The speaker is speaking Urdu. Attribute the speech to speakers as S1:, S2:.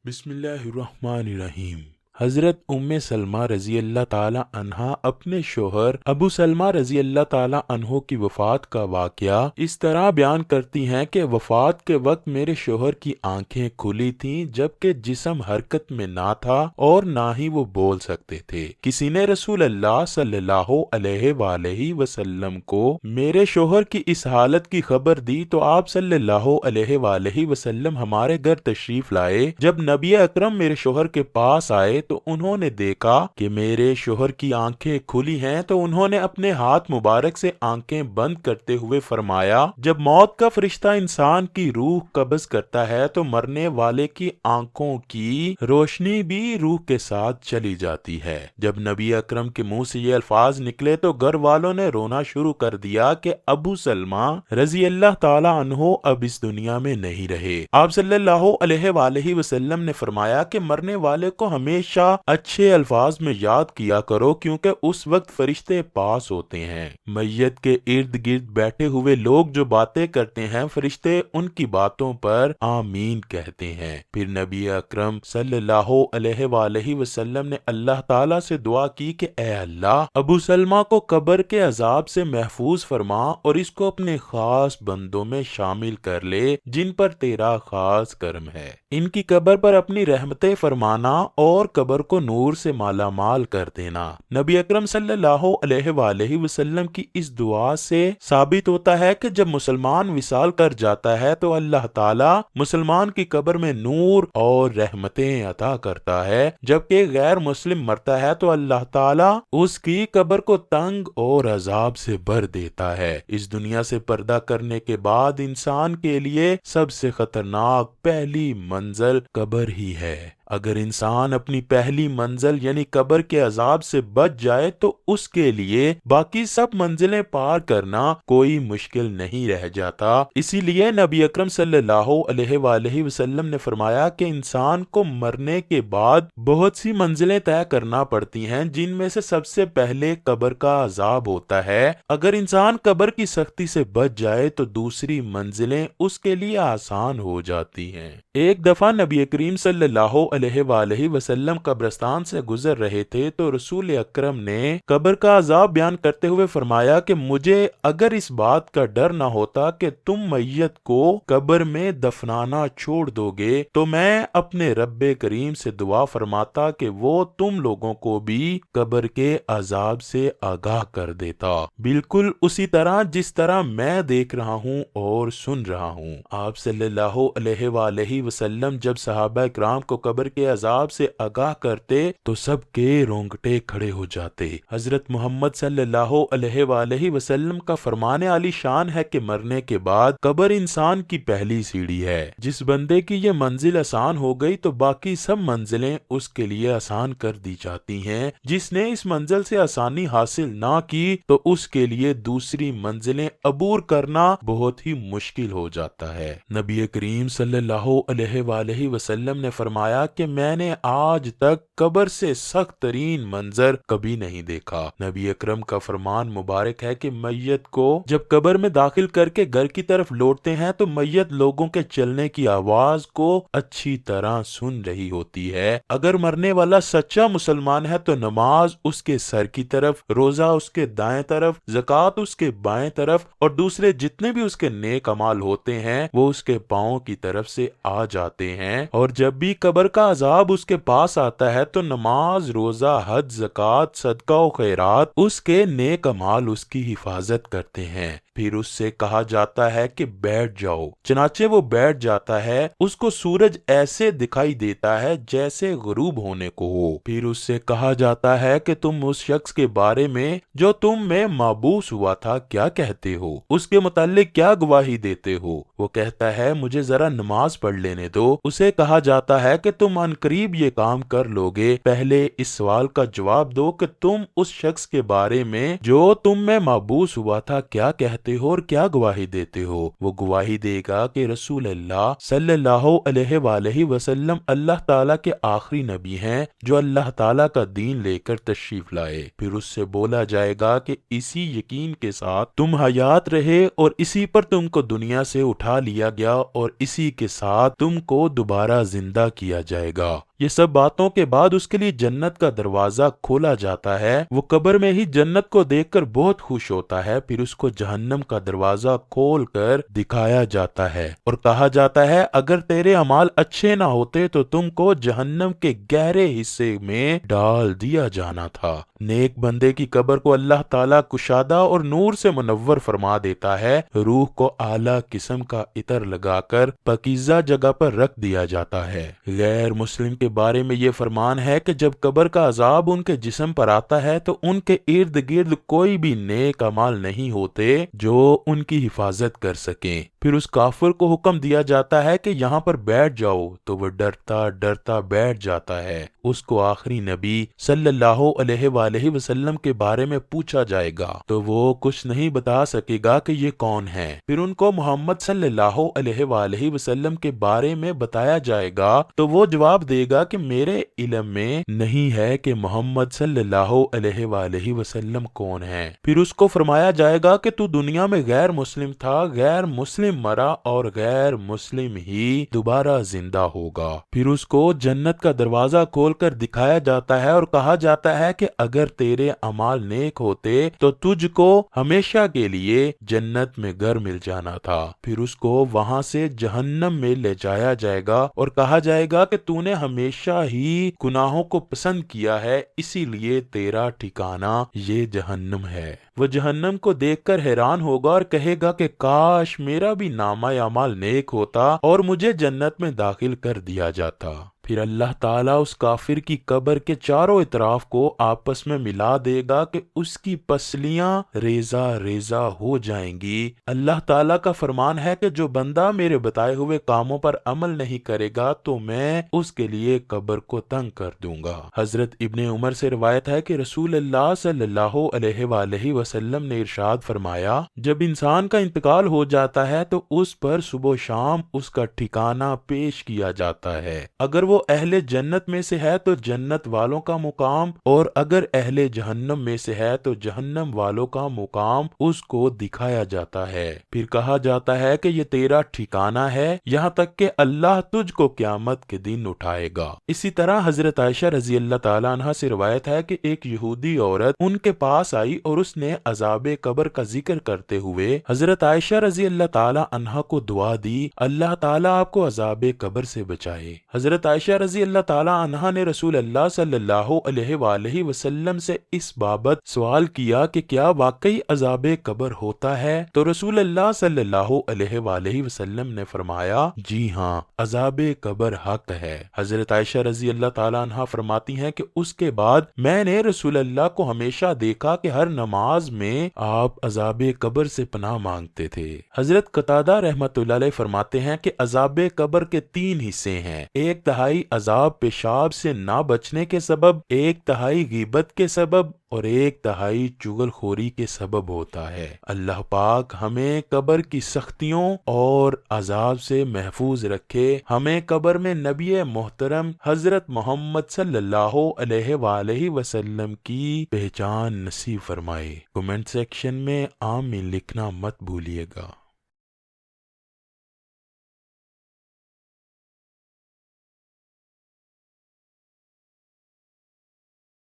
S1: بسم اللہ الرحمن الرحیم۔ حضرت ام سلمہ رضی اللہ تعالی عنہا اپنے شوہر ابو سلمہ رضی اللہ تعالی عنہ کی وفات کا واقعہ اس طرح بیان کرتی ہیں کہ وفات کے وقت میرے شوہر کی آنکھیں کھلی تھیں جبکہ جسم حرکت میں نہ تھا اور نہ ہی وہ بول سکتے تھے۔ کسی نے رسول اللہ صلی اللہ علیہ وآلہ وسلم کو میرے شوہر کی اس حالت کی خبر دی تو آپ صلی اللہ علیہ وآلہ وسلم ہمارے گھر تشریف لائے۔ جب نبی اکرم میرے شوہر کے پاس آئے تو انہوں نے دیکھا کہ میرے شوہر کی آنکھیں کھلی ہیں تو انہوں نے اپنے ہاتھ مبارک سے آنکھیں بند کرتے ہوئے فرمایا، جب موت کا فرشتہ انسان کی روح قبض کرتا ہے تو مرنے والے کی آنکھوں کی روشنی بھی روح کے ساتھ چلی جاتی ہے۔ جب نبی اکرم کے منہ سے یہ الفاظ نکلے تو گھر والوں نے رونا شروع کر دیا کہ ابو سلمہ رضی اللہ تعالی عنہ اب اس دنیا میں نہیں رہے۔ آپ صلی اللہ علیہ وآلہ وسلم نے فرمایا کہ مرنے والے کو ہمیشہ اچھے الفاظ میں یاد کیا کرو کیونکہ اس وقت فرشتے پاس ہوتے ہیں۔ میت کے ارد گرد بیٹھے ہوئے لوگ جو باتیں کرتے ہیں فرشتے ان کی باتوں پر آمین کہتے ہیں۔ پھر نبی اکرم صلی اللہ علیہ وآلہ وسلم نے اللہ تعالیٰ سے دعا کی کہ اے اللہ، ابو سلمہ کو قبر کے عذاب سے محفوظ فرما اور اس کو اپنے خاص بندوں میں شامل کر لے جن پر تیرا خاص کرم ہے۔ ان کی قبر پر اپنی رحمتیں فرمانا اور قبر کو نور سے مالا مال کر دینا۔ نبی اکرم صلی اللہ علیہ وآلہ وسلم کی اس دعا سے ثابت ہوتا ہے کہ جب مسلمان وصال کر جاتا ہے تو اللہ تعالیٰ مسلمان کی قبر میں نور اور رحمتیں عطا کرتا ہے، جبکہ غیر مسلم مرتا ہے تو اللہ تعالیٰ اس کی قبر کو تنگ اور عذاب سے بھر دیتا ہے۔ اس دنیا سے پردہ کرنے کے بعد انسان کے لیے سب سے خطرناک پہلی منزل قبر ہی ہے۔ اگر انسان اپنی پہلی منزل یعنی قبر کے عذاب سے بچ جائے تو اس کے لیے باقی سب منزلیں پار کرنا کوئی مشکل نہیں رہ جاتا۔ اسی لیے نبی اکرم صلی اللہ علیہ وآلہ وسلم نے فرمایا کہ انسان کو مرنے کے بعد بہت سی منزلیں طے کرنا پڑتی ہیں جن میں سے سب سے پہلے قبر کا عذاب ہوتا ہے۔ اگر انسان قبر کی سختی سے بچ جائے تو دوسری منزلیں اس کے لیے آسان ہو جاتی ہیں۔ ایک دفعہ نبی کریم صلی اللہ علیہ وآلہ وسلم قبرستان سے گزر رہے تھے تو رسول اکرم نے قبر کا عذاب بیان کرتے ہوئے فرمایا کہ مجھے اگر اس بات کا ڈر نہ ہوتا کہ تم میت کو قبر میں دفنانا چھوڑ دو گے تو میں اپنے رب کریم سے دعا فرماتا کہ وہ تم لوگوں کو بھی قبر کے عذاب سے آگاہ کر دیتا، بالکل اسی طرح جس طرح میں دیکھ رہا ہوں اور سن رہا ہوں۔ آپ صلی اللہ علیہ وآلہ وسلم جب صحابہ کرام کو قبر کے عذاب سے آگاہ کرتے تو سب کے رونگٹے کھڑے ہو جاتے۔ حضرت محمد صلی اللہ علیہ وآلہ وسلم کا فرمان عالی شان ہے کہ مرنے کے بعد قبر انسان کی پہلی سیڑھی ہے۔ جس بندے کی یہ منزل آسان ہو گئی تو باقی سب منزلیں اس کے لیے آسان کر دی جاتی ہیں۔ جس نے اس منزل سے آسانی حاصل نہ کی تو اس کے لیے دوسری منزلیں عبور کرنا بہت ہی مشکل ہو جاتا ہے۔ نبی کریم صلی اللہ علیہ وآلہ وسلم نے فرمایا کہ میں نے آج تک قبر سے سخت ترین منظر کبھی نہیں دیکھا۔ نبی اکرم کا فرمان مبارک ہے کہ میت کو جب قبر میں داخل کر کے گھر کی طرف لوٹتے ہیں تو میت لوگوں کے چلنے کی آواز کو اچھی طرح سن رہی ہوتی ہے۔ اگر مرنے والا سچا مسلمان ہے تو نماز اس کے سر کی طرف، روزہ اس کے دائیں طرف، زکوٰۃ اس کے بائیں طرف اور دوسرے جتنے بھی اس کے نیک اعمال ہوتے ہیں وہ اس کے پاؤں کی طرف سے آ جاتے ہیں۔ اور جب بھی قبر کا عذاب اس کے پاس آتا ہے تو نماز، روزہ، حج، زکوٰۃ، صدقہ و خیرات اس کے نیک اعمال اس کی حفاظت کرتے ہیں۔ پھر اس سے کہا جاتا ہے کہ بیٹھ جاؤ، چنانچہ وہ بیٹھ جاتا ہے۔ اس کو سورج ایسے دکھائی دیتا ہے جیسے غروب ہونے کو ہو۔ پھر اس سے کہا جاتا ہے کہ تم اس شخص کے بارے میں جو تم میں مابعوث ہوا تھا کیا کہتے ہو، اس کے متعلق کیا گواہی دیتے ہو؟ وہ کہتا ہے مجھے ذرا نماز پڑھ لینے دو۔ اسے کہا جاتا ہے کہ تم عنقریب یہ کام کر لو گے، پہلے اس سوال کا جواب دو کہ تم اس شخص کے بارے میں جو تم میں مابعوث ہوا تھا کیا کہتے کرتے ہو اور کیا گواہی دیتے ہو؟ وہ گواہی دے گا کہ رسول اللہ صلی اللہ علیہ وآلہ وسلم اللہ تعالیٰ کے آخری نبی ہیں جو اللہ تعالیٰ کا دین لے کر تشریف لائے۔ پھر اس سے بولا جائے گا کہ اسی یقین کے ساتھ تم حیات رہے اور اسی پر تم کو دنیا سے اٹھا لیا گیا اور اسی کے ساتھ تم کو دوبارہ زندہ کیا جائے گا۔ یہ سب باتوں کے بعد اس کے لیے جنت کا دروازہ کھولا جاتا ہے۔ وہ قبر میں ہی جنت کو دیکھ کر بہت خوش ہوتا ہے۔ پھر اس کو جہنم کا دروازہ کھول کر دکھایا جاتا ہے اور کہا جاتا ہے اگر تیرے اعمال اچھے نہ ہوتے تو تم کو جہنم کے گہرے حصے میں ڈال دیا جانا تھا۔ نیک بندے کی قبر کو اللہ تعالیٰ کشادہ اور نور سے منور فرما دیتا ہے۔ روح کو اعلیٰ قسم کا عطر لگا کر پاکیزہ جگہ پر رکھ دیا جاتا ہے۔ غیر مسلم کے بارے میں یہ فرمان ہے کہ جب قبر کا عذاب ان کے جسم پر آتا ہے تو ان کے ارد گرد کوئی بھی نیک اعمال نہیں ہوتے جو ان کی حفاظت کر سکیں۔ پھر اس کافر کو حکم دیا جاتا ہے کہ یہاں پر بیٹھ جاؤ تو وہ ڈرتا ڈرتا بیٹھ جاتا ہے۔ اس کو آخری نبی صلی اللہ علیہ وآلہ وسلم کے بارے میں پوچھا جائے گا تو وہ کچھ نہیں بتا سکے گا کہ یہ کون ہے۔ پھر ان کو محمد صلی اللہ علیہ وآلہ وسلم کے بارے میں بتایا جائے گا تو وہ جواب دے گا کہ میرے علم میں نہیں ہے کہ محمد صلی اللہ علیہ وآلہ وسلم کون ہے۔ پھر اس کو فرمایا جائے گا کہ تو دنیا میں غیر مسلم تھا، غیر مسلم مرا اور غیر مسلم ہی دوبارہ زندہ ہوگا۔ پھر اس کو جنت کا دروازہ کھول کر دکھایا جاتا ہے اور کہا جاتا ہے کہ اگر تیرے اعمال نیک ہوتے تو تجھ کو ہمیشہ کے لیے جنت میں گھر مل جانا تھا۔ پھر اس کو وہاں سے جہنم میں لے جایا جائے گا اور کہا جائے گا کہ تو نے ہمیشہ ہی گناہوں کو پسند کیا ہے، اسی لیے تیرا ٹھکانہ یہ جہنم ہے۔ وہ جہنم کو دیکھ کر حیران ہوگا اور کہے گا کہ کاش میرا بھی نامہ اعمال نیک ہوتا اور مجھے جنت میں داخل کر دیا جاتا۔ پھر اللہ تعالیٰ اس کافر کی قبر کے چاروں اطراف کو آپس میں ملا دے گا کہ اس کی پسلیاں ریزہ ریزہ ہو جائیں گی۔ اللہ تعالیٰ کا فرمان ہے کہ جو بندہ میرے بتائے ہوئے کاموں پر عمل نہیں کرے گا تو میں اس کے لیے قبر کو تنگ کر دوں گا۔ حضرت ابن عمر سے روایت ہے کہ رسول اللہ صلی اللہ علیہ وآلہ وسلم نے ارشاد فرمایا جب انسان کا انتقال ہو جاتا ہے تو اس پر صبح و شام اس کا ٹھکانہ پیش کیا جاتا ہے۔ اگر وہ اہل جنت میں سے ہے تو جنت والوں کا مقام اور اگر اہل جہنم میں سے ہے تو جہنم والوں کا مقام اس کو دکھایا جاتا ہے۔ پھر کہا جاتا ہے کہ یہ تیرا ٹھکانہ ہے یہاں تک کہ اللہ تجھ کو قیامت کے دن اٹھائے گا۔ اسی طرح حضرت عائشہ رضی اللہ تعالیٰ عنہ سے روایت ہے کہ ایک یہودی عورت ان کے پاس آئی اور اس نے عذاب قبر کا ذکر کرتے ہوئے حضرت عائشہ رضی اللہ تعالیٰ عنہ کو دعا دی اللہ تعالیٰ آپ کو عذاب قبر سے بچائے۔ حضرت عائشہ رضی اللہ تعالیٰ عنہ نے رسول اللہ صلی اللہ علیہ وآلہ وسلم سے اس بابت سوال کیا کہ کیا واقعی عذاب قبر ہوتا ہے؟ تو رسول اللہ صلی اللہ علیہ وآلہ وسلم نے فرمایا جی ہاں، عذاب قبر حق ہے۔ حضرت عائشہ رضی اللہ تعالیٰ عنہ فرماتی ہیں کہ اس کے بعد میں نے رسول اللہ کو ہمیشہ دیکھا کہ ہر نماز میں آپ عذاب قبر سے پناہ مانگتے تھے۔ حضرت قتادہ رحمۃ اللہ علیہ فرماتے ہیں کہ عذاب قبر کے 3 حصے ہیں، 1/3 عذاب پیشاب سے نہ بچنے کے سبب، 1/3 غیبت کے سبب اور 1/3 چغل خوری کے سبب ہوتا ہے۔ اللہ پاک ہمیں قبر کی سختیوں اور عذاب سے محفوظ رکھے، ہمیں قبر میں نبی محترم حضرت محمد صلی اللہ علیہ وآلہ وسلم کی پہچان نصیب فرمائے۔ کمنٹ سیکشن میں آمین لکھنا مت بھولیے گا۔